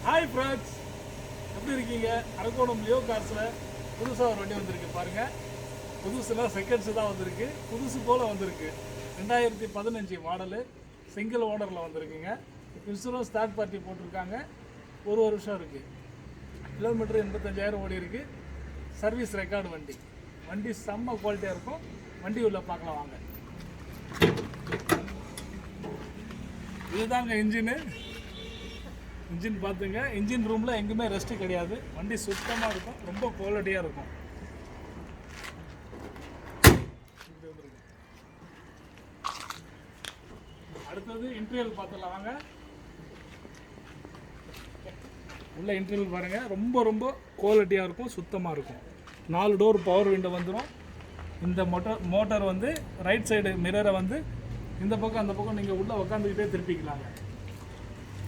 Hi friends, எப்படி இருக்கீங்க? Arakkonam Leo கார்ஸில் புதுசாக ஒரு வண்டி வந்திருக்கு பாருங்கள். புதுசில் செகண்ட்ஸு தான் வந்திருக்கு, புதுசு போல் வந்திருக்கு. 2015 மாடலு, சிங்கிள் ஓனரில் வந்திருக்குங்க. இன்சூரன்ஸ் தேர்ட் பார்ட்டி போட்டிருக்காங்க. ஒரு வருஷம் இருக்குது. கிலோமீட்டர் 85,000 ஓடி இருக்குது. சர்வீஸ் ரெக்கார்டு வண்டி. வண்டி செம்ம குவாலிட்டியாக இருக்கும். வண்டி உள்ள பார்க்கலாம் வாங்க. இதுதாங்க இன்ஜின் பார்த்துங்க. இன்ஜின் ரூமில் எங்கேயுமே ரெஸ்ட்டு கிடையாது. வண்டி சுத்தமாக இருக்கும், ரொம்ப குவாலிட்டியாக இருக்கும். அடுத்தது இன்டீரியர் பார்த்துடலாம் வாங்க. உள்ள இன்டீரியர் பாருங்கள், ரொம்ப குவாலிட்டியாக இருக்கும், சுத்தமாக இருக்கும். 4 டோர் பவர் விண்டோ வந்துடும். இந்த மோட்டார் வந்து ரைட் சைடு மிரரை வந்து இந்த பக்கம் அந்த பக்கம் நீங்கள் உள்ளே உட்காந்துக்கிட்டே திருப்பிக்கலாங்க.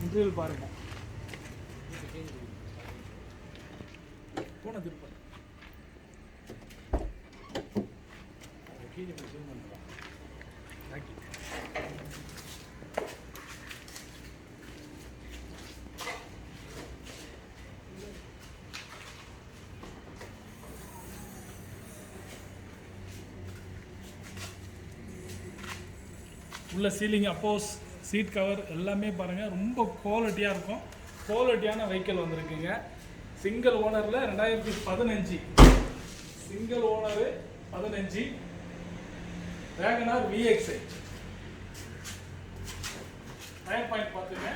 இன்டீரியர் பாருங்கள். போன திருப்ப உள்ள சீலிங், அப்போஸ், சீட் கவர் எல்லாமே பாருங்கள், ரொம்ப குவாலிட்டியாக இருக்கும். குவாலிட்டியான வெஹிக்கிள் வந்திருக்குங்க. சிங்கிள் ஓனரில் 2015 single owner 15 WagonR VXI. Tyre point பார்த்துங்க.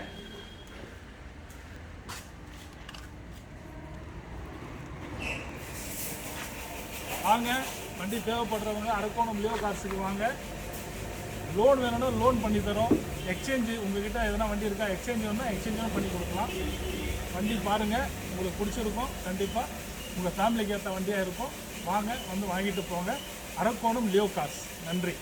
வாங்க, வண்டி தேவைப்படுறவங்க அரக்கோணம் லியோ கார்ஸுக்கு வாங்க. லோன் வேணும்னா லோன் பண்ணி தரோம். எக்ஸ்சேஞ்சு உங்ககிட்ட எதனா வண்டி இருக்கா, எக்ஸ்சேஞ்ச் வேணும்னா எக்ஸ்சேஞ்சும் பண்ணி கொடுக்கலாம். வண்டி பாருங்கள், உங்களுக்கு பிடிச்சிருக்கும். கண்டிப்பாக உங்கள் ஃபேமிலிக்கு ஏற்ற வண்டியாக இருக்கும். வாங்க, வந்து வாங்கிட்டு போங்க. Arakkonam Leo cars. நன்றி.